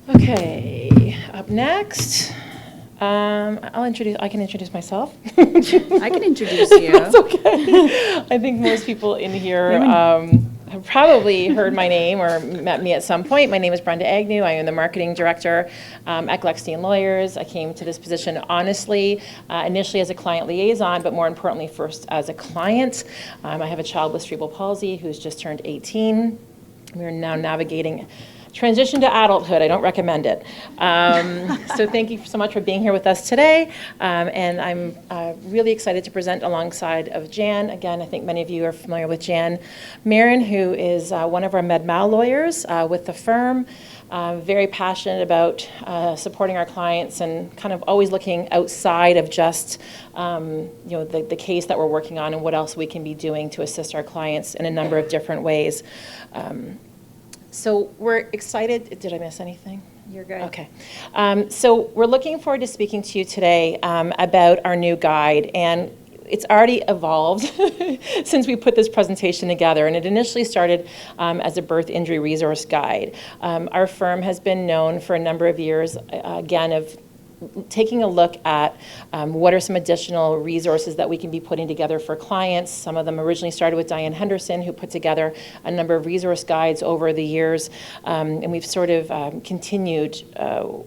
Okay, up next, I can introduce myself. I can introduce you. That's okay. I think most people in here have probably heard my name or met me at some point. My name is Brenda Agnew. I am the marketing director at Gluckstein Lawyers. I came to this position honestly, initially as a client liaison, but more importantly, first as a client. I have a child with cerebral palsy who's just turned 18. We are now navigating transition to adulthood. I don't recommend it. So thank you so much for being here with us today. And I'm really excited to present alongside of Jan. Again, I think many of you are familiar with Jan Marin, who is one of our med-mal lawyers with the firm. Very passionate about supporting our clients and kind of always looking outside of just the case that we're working on and what else we can be doing to assist our clients in a number of different ways. So we're excited. Did I miss anything? You're good. Okay. So we're looking forward to speaking to you today about our new guide. And it's already evolved since we put this presentation together. And it initially started as a birth injury resource guide. Our firm has been known for a number of years, again, of taking a look at what are some additional resources that we can be putting together for clients. Some of them originally started with Diane Henderson, who put together a number of resource guides over the years, and we've sort of continued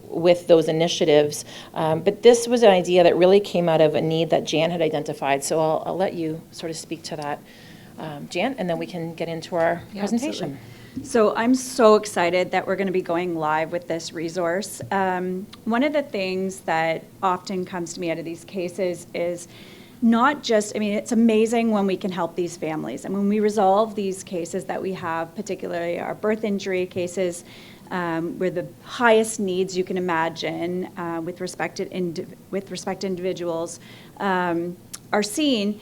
with those initiatives. But this was an idea that really came out of a need that Jan had identified, so I'll let you sort of speak to that, Jan, and then we can get into our presentation. Absolutely. So I'm so excited that we're going to be going live with this resource. One of the things that often comes to me out of these cases is not just, it's amazing when we can help these families. And when we resolve these cases that we have, particularly our birth injury cases, where the highest needs you can imagine with respect to individuals are seen.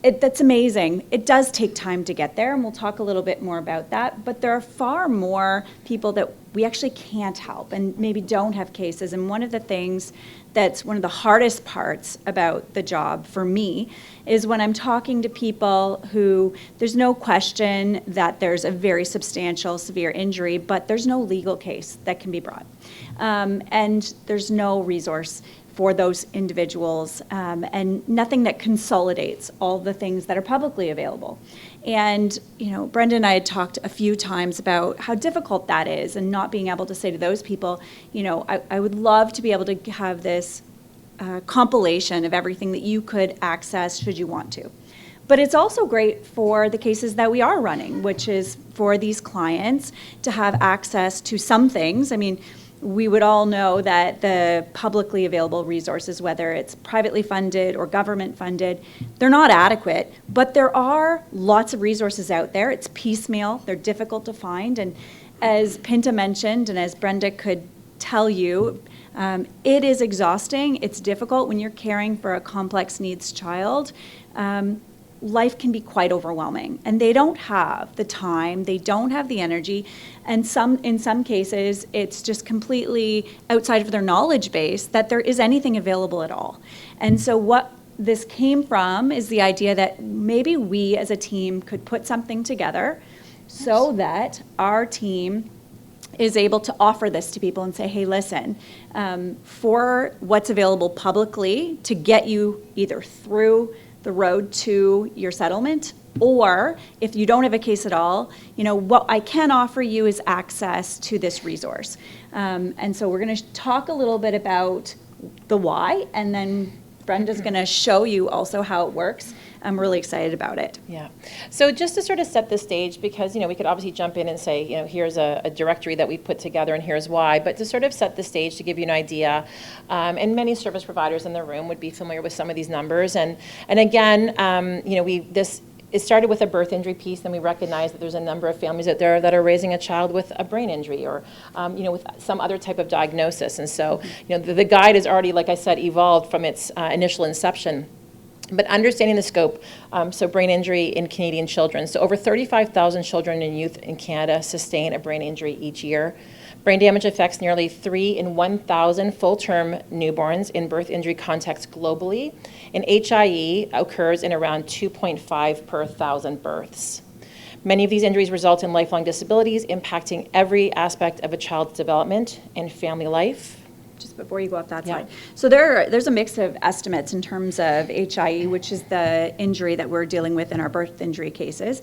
That's amazing. It does take time to get there, and we'll talk a little bit more about that. But there are far more people that we actually can't help and maybe don't have cases. And one of the things that's one of the hardest parts about the job for me is when I'm talking to people who there's no question that there's a very substantial, severe injury, but there's no legal case that can be brought. And there's no resource for those individuals, and nothing that consolidates all the things that are publicly available. And, Brenda and I had talked a few times about how difficult that is and not being able to say to those people, I would love to be able to have this compilation of everything that you could access should you want to. But it's also great for the cases that we are running, which is for these clients to have access to some things. We would all know that the publicly available resources, whether it's privately funded or government funded, they're not adequate, but there are lots of resources out there. It's piecemeal, they're difficult to find, and as Pinta mentioned, and as Brenda could tell you, it is exhausting, it's difficult when you're caring for a complex needs child. Life can be quite overwhelming, and they don't have the time, they don't have the energy, and in some cases it's just completely outside of their knowledge base that there is anything available at all. And so what this came from is the idea that maybe we as a team could put something together so that our team is able to offer this to people and say, hey, listen, for what's available publicly to get you either through the road to your settlement, or if you don't have a case at all, what I can offer you is access to this resource. And so we're going to talk a little bit about the why, and then Brenda's going to show you also how it works. I'm really excited about it. Yeah. So just to sort of set the stage, because we could obviously jump in and say, here's a directory that we put together and here's why, but to sort of set the stage to give you an idea, and many service providers in the room would be familiar with some of these numbers, and again, it started with a birth injury piece, then we recognize that there's a number of families out there that are raising a child with a brain injury or, with some other type of diagnosis. And so, the guide has already, like I said, evolved from its initial inception. But understanding the scope, so brain injury in Canadian children. So over 35,000 children and youth in Canada sustain a brain injury each year. Brain damage affects nearly 3 in 1,000 full-term newborns in birth injury context globally, and HIE occurs in around 2.5 per 1,000 births. Many of these injuries result in lifelong disabilities, impacting every aspect of a child's development and family life. Just before you go off that Yeah. side. So there's a mix of estimates in terms of HIE, which is the injury that we're dealing with in our birth injury cases.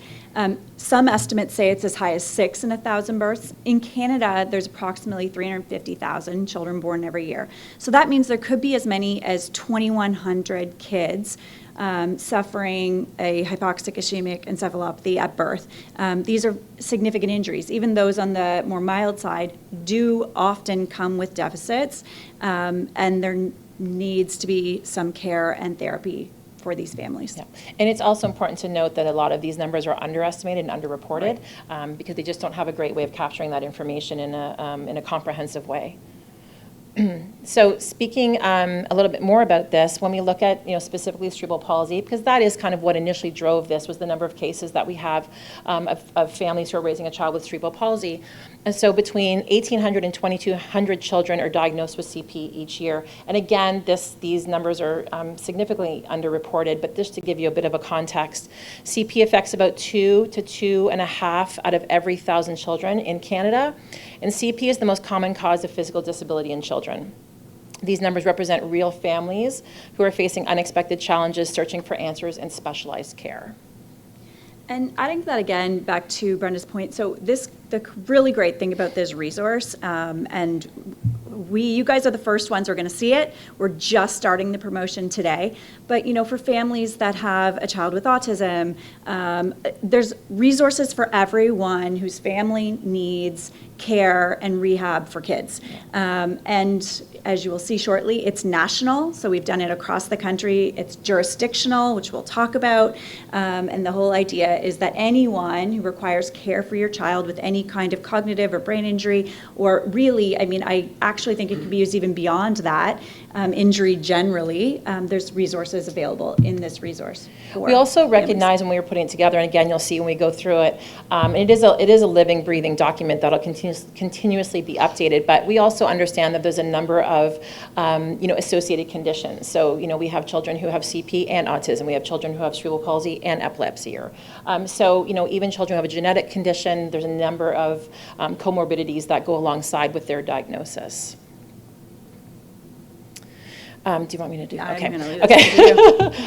Some estimates say it's as high as 6 in 1,000 births. In Canada, there's approximately 350,000 children born every year. So that means there could be as many as 2,100 kids suffering a hypoxic ischemic encephalopathy at birth. These are significant injuries. Even those on the more mild side do often come with deficits, and there needs to be some care and therapy for these families. Yeah. And it's also important to note that a lot of these numbers are underestimated and underreported, because they just don't have a great way of capturing that information in a comprehensive way. So speaking a little bit more about this, when we look at, specifically cerebral palsy, because that is kind of what initially drove this, was the number of cases that we have of families who are raising a child with cerebral palsy. And so between 1,800 and 2,200 children are diagnosed with CP each year. And again, these numbers are significantly underreported, but just to give you a bit of a context, CP affects about 2 to 2.5 out of every 1,000 children in Canada. And CP is the most common cause of physical disability in children. These numbers represent real families who are facing unexpected challenges, searching for answers and specialized care. And adding that again back to Brenda's point, so the really great thing about this resource, and you guys are the first ones who are going to see it. We're just starting the promotion today. But, for families that have a child with autism, there's resources for everyone whose family needs care and rehab for kids. And as you will see shortly, it's national, so we've done it across the country. It's jurisdictional, which we'll talk about. And the whole idea is that anyone who requires care for your child with any kind of cognitive or brain injury, or really, I actually think it could be used even beyond that, injury generally, there's resources available in this resource. We also recognize when we were putting it together, and again, you'll see when we go through it, it is a living, breathing document that'll continuously be updated, but we also understand that there's a number of associated conditions. So, we have children who have CP and autism. We have children who have cerebral palsy and epilepsy. So, even children who have a genetic condition, there's a number of comorbidities that go alongside with their diagnosis. Do you want me to do that? Okay. Okay.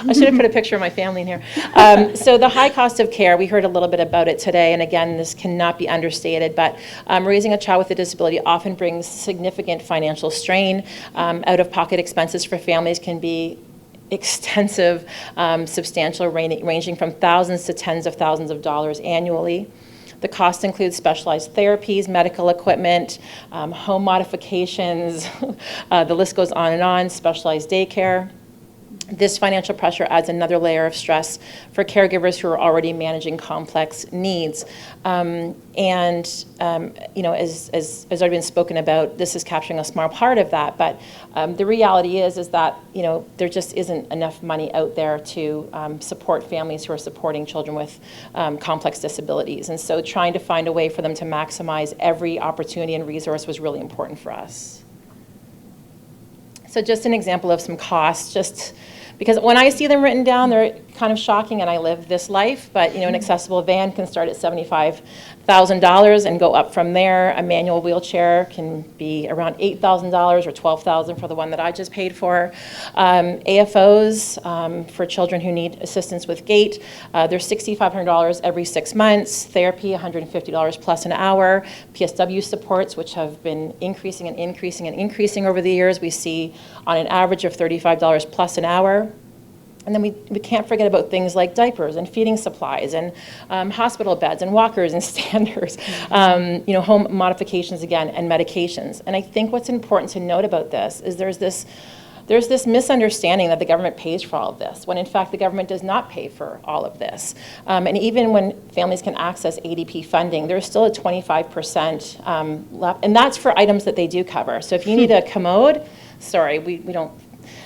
I should have put a picture of my family in here. So the high cost of care, we heard a little bit about it today, and again, this cannot be understated, but raising a child with a disability often brings significant financial strain. Out-of-pocket expenses for families can be extensive, substantial, ranging from thousands to tens of thousands of dollars annually. The cost includes specialized therapies, medical equipment, home modifications, the list goes on, specialized daycare. This financial pressure adds another layer of stress for caregivers who are already managing complex needs. As already been spoken about, this is capturing a small part of that, but the reality is that, there just isn't enough money out there to support families who are supporting children with complex disabilities. And so trying to find a way for them to maximize every opportunity and resource was really important for us. So just an example of some costs, just because when I see them written down, they're kind of shocking, and I live this life, but an accessible van can start at $75,000 and go up from there. A manual wheelchair can be around $8,000 or $12,000 for the one that I just paid for. AFOs for children who need assistance with gait, they're $6,500 every 6 months. Therapy, $150 plus an hour. PSW supports, which have been increasing and increasing and increasing over the years, we see on an average of $35 plus an hour. And then we can't forget about things like diapers and feeding supplies and hospital beds and walkers and standers, home modifications again, and medications. And I think what's important to note about this is there's this misunderstanding that the government pays for all of this, when in fact the government does not pay for all of this. And even when families can access ADP funding, there's still a 25% left, and that's for items that they do cover. So if you need a commode, sorry, we don't.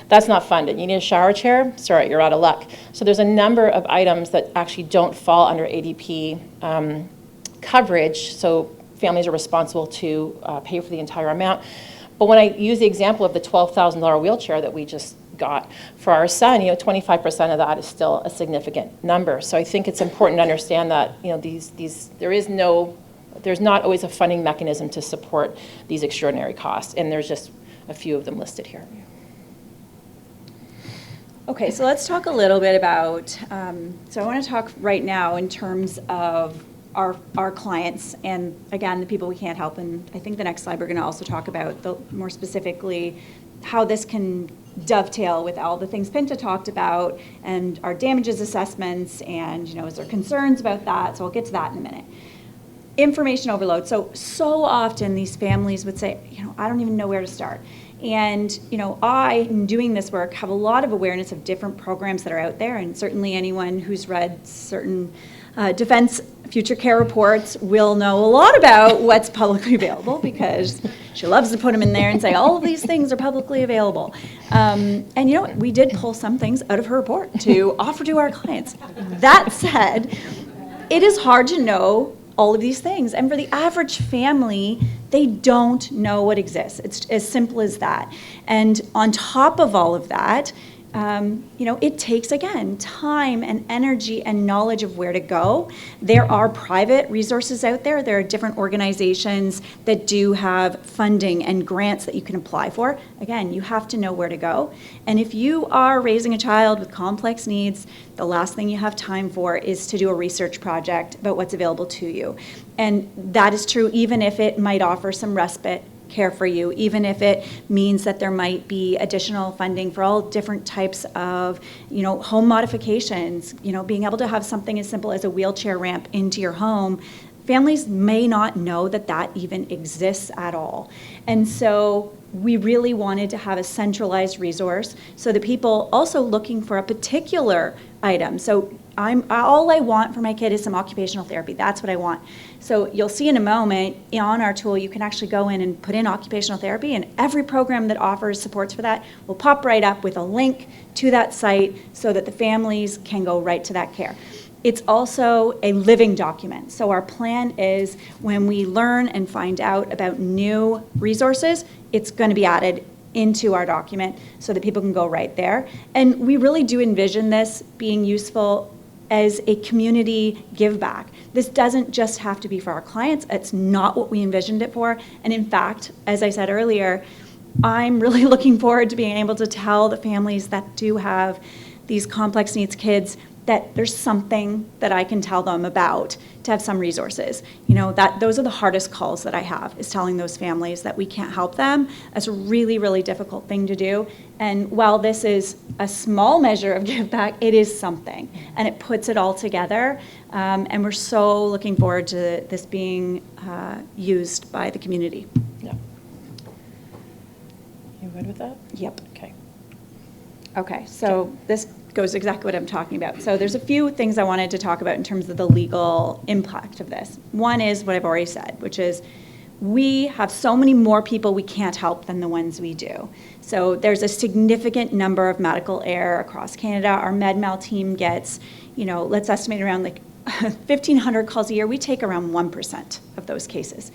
That's not funded. You need a shower chair? Sorry, you're out of luck. So there's a number of items that actually don't fall under ADP coverage, so families are responsible to pay for the entire amount. But when I use the example of the $12,000 wheelchair that we just got. For our son, 25% of that is still a significant number. So I think it's important to understand that, there's not always a funding mechanism to support these extraordinary costs, and there's just a few of them listed here. Okay, so let's talk a little bit about, so I want to talk right now in terms of our clients, and again, the people we can't help, and I think the next slide we're going to also talk about more specifically how this can dovetail with all the things Pinta talked about and our damages assessments, and is there concerns about that? So I'll get to that in a minute. Information overload. So often these families would say, I don't even know where to start. And, I, in doing this work, have a lot of awareness of different programs that are out there, and certainly anyone who's read certain defense future care reports will know a lot about what's publicly available, because she loves to put them in there and say, all of these things are publicly available. And we did pull some things out of her report to offer to our clients. That said, it is hard to know all of these things. And for the average family, they don't know what exists. It's as simple as that. And on top of all of that, it takes, again, time and energy and knowledge of where to go. There are private resources out there. There are different organizations that do have funding and grants that you can apply for. Again, you have to know where to go. And if you are raising a child with complex needs, the last thing you have time for is to do a research project about what's available to you. And that is true even if it might offer some respite care for you, even if it means that there might be additional funding for all different types of, home modifications, being able to have something as simple as a wheelchair ramp into your home. Families may not know that that even exists at all. And so we really wanted to have a centralized resource so that people also looking for a particular item. So all I want for my kid is some occupational therapy. That's what I want. So you'll see in a moment on our tool, you can actually go in and put in occupational therapy, and every program that offers supports for that will pop right up with a link to that site so that the families can go right to that care. It's also a living document. So our plan is when we learn and find out about new resources, it's going to be added into our document so that people can go right there. And we really do envision this being useful as a community give back. This doesn't just have to be for our clients. It's not what we envisioned it for. And in fact, as I said earlier, I'm really looking forward to being able to tell the families that do have these complex needs kids that there's something that I can tell them about to have some resources. Those are the hardest calls that I have, is telling those families that we can't help them. That's a really, really difficult thing to do. And while this is a small measure of give back, it is something. And it puts it all together. And we're so looking forward to this being used by the community. Yeah. You good with that? Yep. Okay, so this goes exactly what I'm talking about. So there's a few things I wanted to talk about in terms of the legal impact of this. One is what I've already said, which is we have so many more people we can't help than the ones we do. So there's a significant number of medical error across Canada. Our MedMal team gets, let's estimate around 1,500 calls a year. We take around 1% of those cases.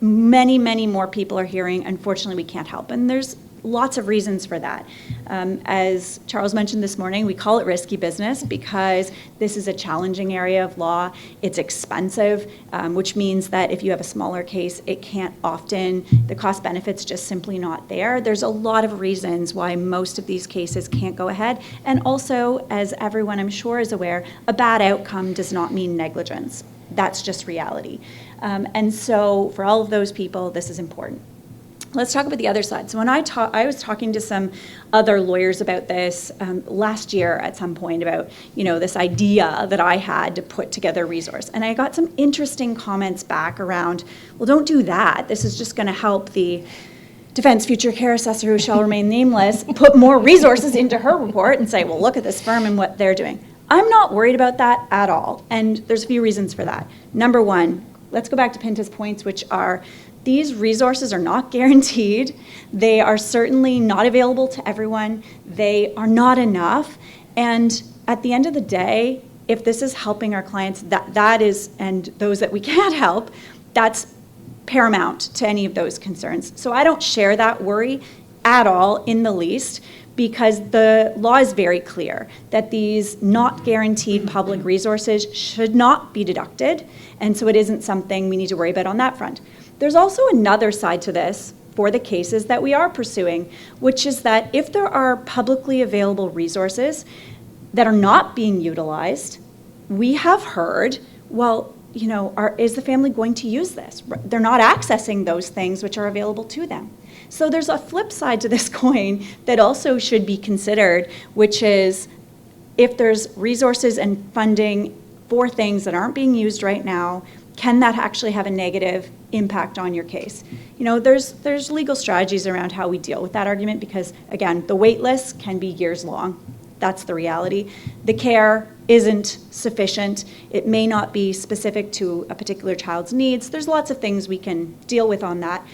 Many, many more people are hearing, unfortunately, we can't help. And there's lots of reasons for that. As Charles mentioned this morning, we call it risky business because this is a challenging area of law. It's expensive, which means that if you have a smaller case, it can't often, the cost benefit's just simply not there. There's a lot of reasons why most of these cases can't go ahead. And also, as everyone I'm sure is aware, a bad outcome does not mean negligence. That's just reality. And so for all of those people, this is important. Let's talk about the other side. So when I was talking to some other lawyers about this last year at some point about, this idea that I had to put together a resource. And I got some interesting comments back around, well, don't do that. This is just going to help the defense future care assessor, who shall remain nameless, put more resources into her report and say, well, look at this firm and what they're doing. I'm not worried about that at all. And there's a few reasons for that. Number one, let's go back to Pinta's points, which are these resources are not guaranteed. They are certainly not available to everyone. They are not enough. And at the end of the day, if this is helping our clients, that is, and those that we can't help, that's paramount to any of those concerns. So I don't share that worry. at all in the least, because the law is very clear that these not guaranteed public resources should not be deducted, and so it isn't something we need to worry about on that front. There's also another side to this for the cases that we are pursuing, which is that if there are publicly available resources that are not being utilized, we have heard, well, you know, is the family going to use this? They're not accessing those things which are available to them. So there's a flip side to this coin that also should be considered, which is if there's resources and funding for things that aren't being used right now, can that actually have a negative impact on your case? You know, there's legal strategies around how we deal with that argument because, again, the wait list can be years long. That's the reality. The care isn't sufficient. It may not be specific to a particular child's needs. There's lots of things we can deal with on that.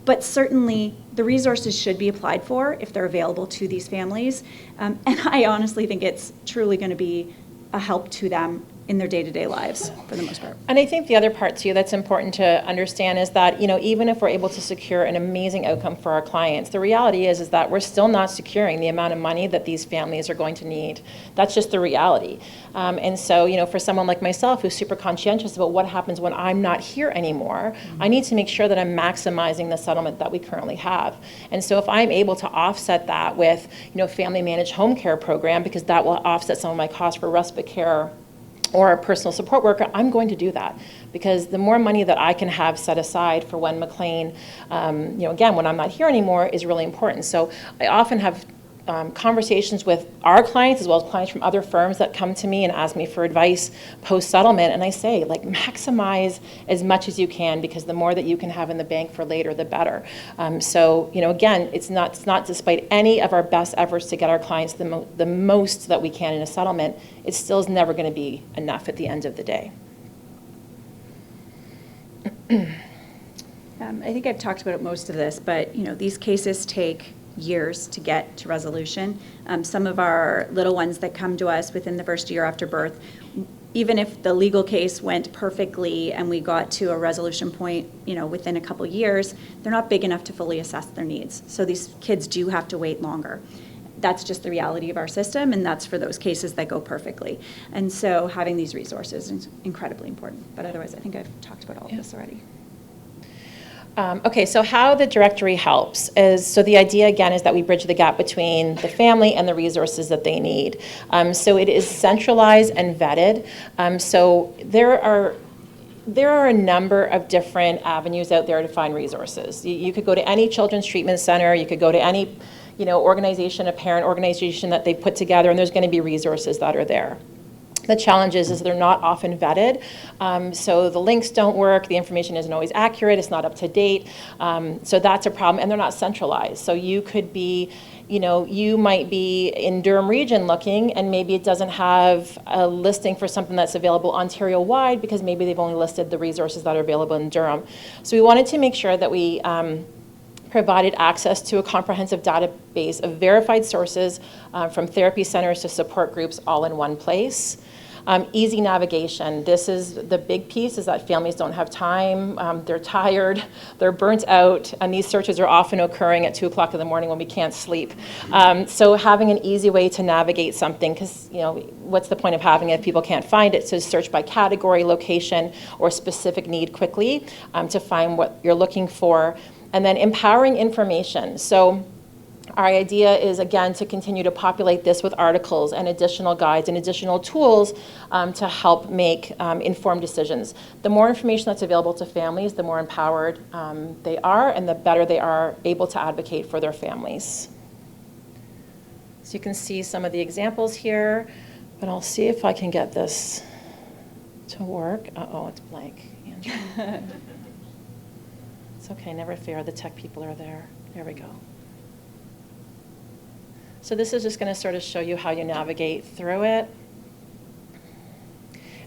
But certainly, the resources should be applied for if they're available to these families. And I honestly think it's truly going to be a help to them in their day-to-day lives for the most part. And I think the other part too that's important to understand is that, you know, even if we're able to secure an amazing outcome for our clients, the reality is that we're still not securing the amount of money that these families are going to need. That's just the reality. And so, you know, for someone like myself who's super conscientious about what happens when I'm not here anymore, I need to make sure that I'm maximizing the settlement that we currently have. And so if I'm able to offset that with, you know, family managed home care program, because that will offset some of my costs for respite care or a personal support worker, I'm going to do that because the more money that I can have set aside for when McLean, you know, again, when I'm not here anymore is really important. So I often have conversations with our clients as well as clients from other firms that come to me and ask me for advice post-settlement, and I say, like, maximize as much as you can because the more that you can have in the bank for later, the better. So, you know, again, it's not despite any of our best efforts to get our clients the most that we can in a settlement, it still is never going to be enough at the end of the day. I think I've talked about most of this, but, you know, these cases take years to get to resolution. Some of our little ones that come to us within the first year after birth, even if the legal case went perfectly and we got to a resolution point, you know, within a couple years, they're not big enough to fully assess their needs. So these kids do have to wait longer. That's just the reality of our system, and that's for those cases that go perfectly. And so having these resources is incredibly important. But otherwise, I think I've talked about all of this already. Okay, so how the directory helps is, so the idea again is that we bridge the gap between the family and the resources that they need. So it is centralized and vetted. So there are a number of different avenues out there to find resources. You could go to any children's treatment center, you could go to any, you know, organization, a parent organization that they put together, and there's going to be resources that are there. The challenge is they're not often vetted, so the links don't work, the information isn't always accurate, it's not up to date, so that's a problem, and they're not centralized. So you could be, you know, you might be in Durham region looking, and maybe it doesn't have a listing for something that's available Ontario-wide because maybe they've only listed the resources that are available in Durham. So we wanted to make sure that we provided access to a comprehensive database of verified sources from therapy centers to support groups all in one place. Easy navigation. This is the big piece, is that families don't have time, they're tired, they're burnt out, and these searches are often occurring at 2 o'clock in the morning when we can't sleep. So having an easy way to navigate something, because, you know, what's the point of having it if people can't find it? So search by category, location, or specific need quickly to find what you're looking for. And then empowering information. So our idea is, again, to continue to populate this with articles and additional guides and additional tools to help make informed decisions. The more information that's available to families, the more empowered they are, and the better they are able to advocate for their families. So you can see some of the examples here, but I'll see if I can get this to work. Uh-oh, it's blank. It's okay, never fear, the tech people are there. There we go. So this is just going to sort of show you how you navigate through it.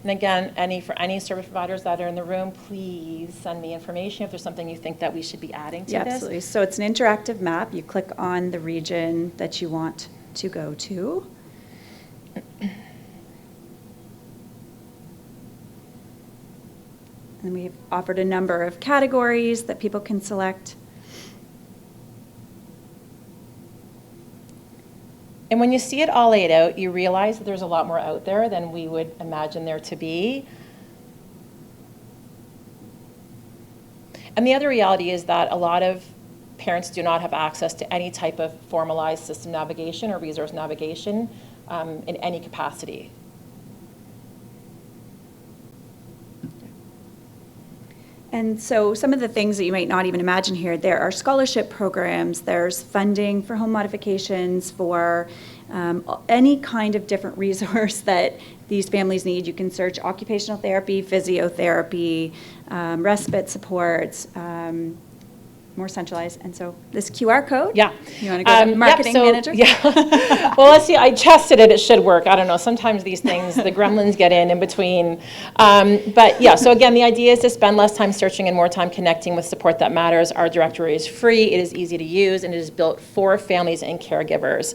And again, for any service providers that are in the room, please send me information if there's something you think that we should be adding to this. Absolutely. So it's an interactive map. You click on the region that you want to go to. And we've offered a number of categories that people can select. And when you see it all laid out, you realize that there's a lot more out there than we would imagine there to be. And the other reality is that a lot of parents do not have access to any type of formalized system navigation or resource navigation in any capacity. And so some of the things that you might not even imagine here, there are scholarship programs, there's funding for home modifications, for any kind of different resource that these families need. You can search occupational therapy, physiotherapy, respite supports, more centralized. And so this QR code. Yeah. You want to go to marketing manager? Yeah. Well, let's see. I tested it. It should work. I don't know. Sometimes these things, the gremlins get in between. But yeah, so again, the idea is to spend less time searching and more time connecting with support that matters. Our directory is free. It is easy to use, and it is built for families and caregivers.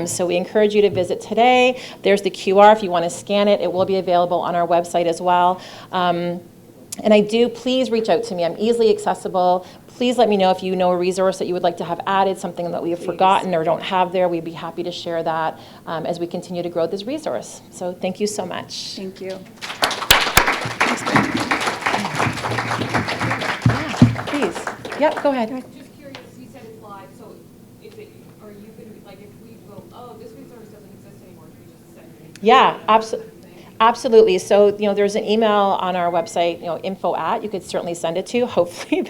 So we encourage you to visit today. There's the QR. If you want to scan it, it will be available on our website as well. And please reach out to me. I'm easily accessible. Please let me know if you know a resource that you would like to have added, something that we have forgotten or don't have there. We'd be happy to share that as we continue to grow this resource. So thank you so much. Thank you. Yeah, please. Yep, go ahead. Just curious, you said it's live, so are you going to be, like, if we go, oh, this resource doesn't exist anymore, can we just send it? Yeah, absolutely. Absolutely. So, there's an email on our website, info@, you could certainly send it to. Hopefully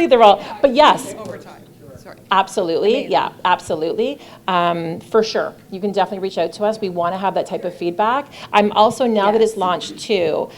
they're all, but yes. Overtime, sorry. Absolutely. Amazing. Yeah, absolutely. For sure. You can definitely reach out to us. We want to have that type of feedback. I'm also, now that it's launched too,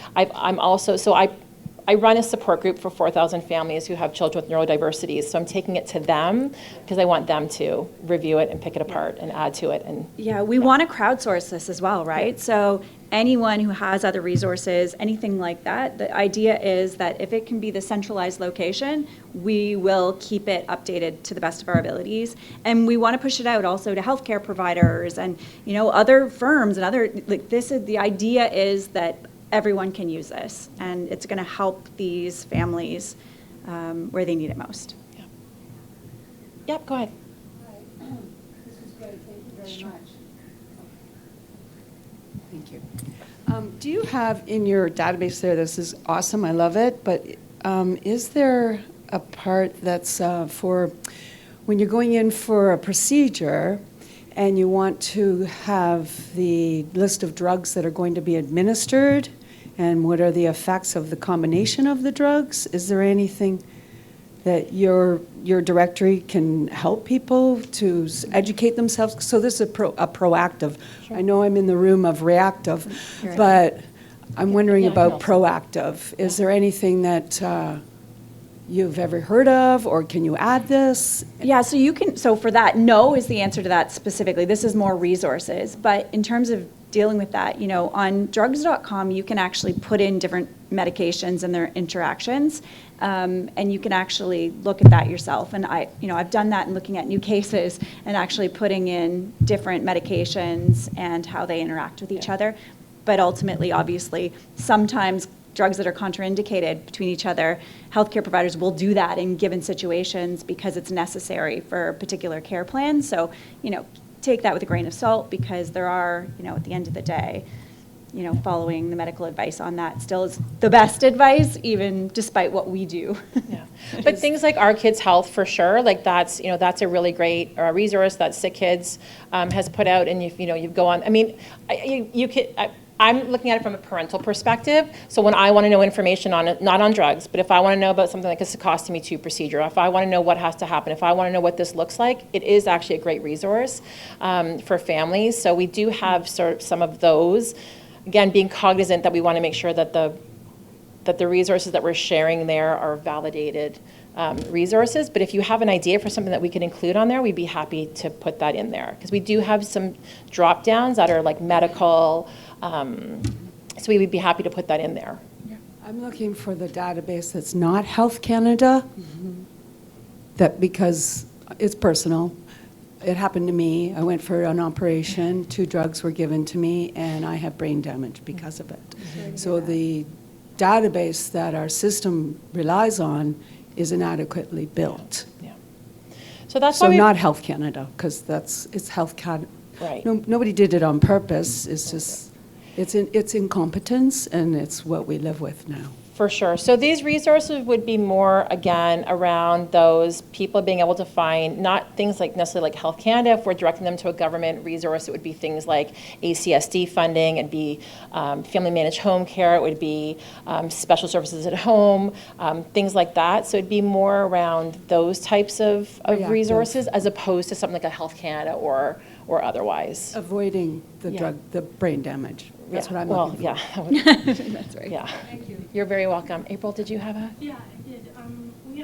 I run a support group for 4,000 families who have children with neurodiversities. So I'm taking it to them because I want them to review it and pick it apart and add to it. And Yeah, we want to crowdsource this as well, right? So anyone who has other resources, anything like that, the idea is that if it can be the centralized location, we will keep it updated to the best of our abilities. And we want to push it out also to healthcare providers and, other firms and other, the idea is that everyone can use this, and it's going to help these families where they need it most. yeah. Yep, go ahead. This is great, thank you very much. Thank you. Do you have in your database there, this is awesome, I love it, but is there a part that's for when you're going in for a procedure and you want to have the list of drugs that are going to be administered and what are the effects of the combination of the drugs? Is there anything that your directory can help people to educate themselves? So this is a proactive. Sure. I know I'm in the room of reactive, You're but I'm wondering Yeah, I can about proactive. Is there anything that you've ever heard of, or can you add this? Yeah, so for that, no is the answer to that specifically. This is more resources. But in terms of dealing with that, on drugs.com, you can actually put in different medications and their interactions, and you can actually look at that yourself. And I've done that in looking at new cases and actually putting in different medications and how they interact with each other. But ultimately, obviously, sometimes drugs that are contraindicated between each other, healthcare providers will do that in given situations because it's necessary for particular care plans. So, take that with a grain of salt because there are, at the end of the day, following the medical advice on that still is the best advice, even despite what we do. Yeah, but things like Our Kids Health, for sure, like that's a really great resource that Sick Kids has put out, and you go on. I mean, I'm looking at it from a parental perspective. So when I want to know information on it, not on drugs, but if I want to know about something like a Sacostomy 2 procedure, if I want to know what has to happen, if I want to know what this looks like, it is actually a great resource for families. So we do have sort of some of those. Again, being cognizant that we want to make sure that the resources that we're sharing there are validated resources. But if you have an idea for something that we could include on there, we'd be happy to put that in there. Because we do have some drop downs that are like medical, so we would be happy to put that in there. I'm looking for the database that's not Health Canada, that because it's personal. It happened to me. I went for an operation, 2 drugs were given to me, and I have brain damage because of it. So the database that our system relies on is inadequately built. Yeah. So that's So why we not Health Canada, because it's Health Canada. Right. Nobody did it on purpose. It's just, it's incompetence, and it's what we live with now. For sure. So these resources would be more, again, around those people being able to find, not things like necessarily like Health Canada. If we're directing them to a government resource, it would be things like ACSD funding, it'd be family managed home care, it would be special services at home, things like that. So it'd be more around those types of Reactive. resources as opposed to something like a Health Canada or otherwise. Avoiding the Yeah. the brain damage. That's Yeah. what I'm well, looking for. yeah. that would- That's right. yeah. Thank you. You're very welcome. April, did you have a? Yeah, I did. We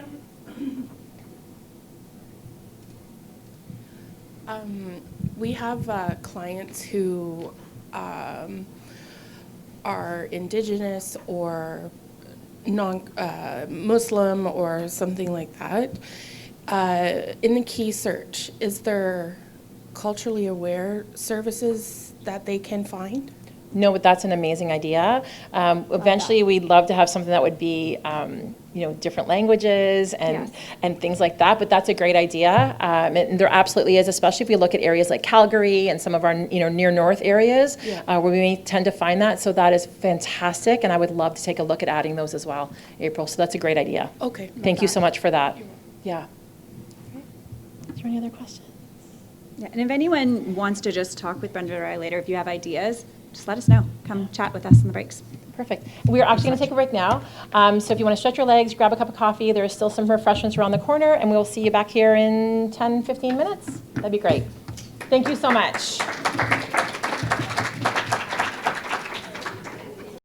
have, we have clients who are Indigenous or non-Muslim or something like that. In the key search, is there culturally aware services that they can find? No, but that's an amazing idea. Eventually, we'd love to have something that would be, different languages and Yes. and things like that. But that's a great idea, and there absolutely is, especially if we look at areas like Calgary and some of our near north areas where we may tend to find that. So that is fantastic, and I would love to take a look at adding those as well, April. So that's a great idea. Okay. Thank you so much for that. Yeah. Is there any other questions? Yeah, and if anyone wants to just talk with Brenda or I later, if you have ideas, just let us know. Come chat with us in the breaks. Perfect. We're actually going to take a break now. So if you want to stretch your legs, grab a cup of coffee, there's still some refreshments around the corner, and we'll see you back here in 10, 15 minutes. That'd be great. Thank you so much.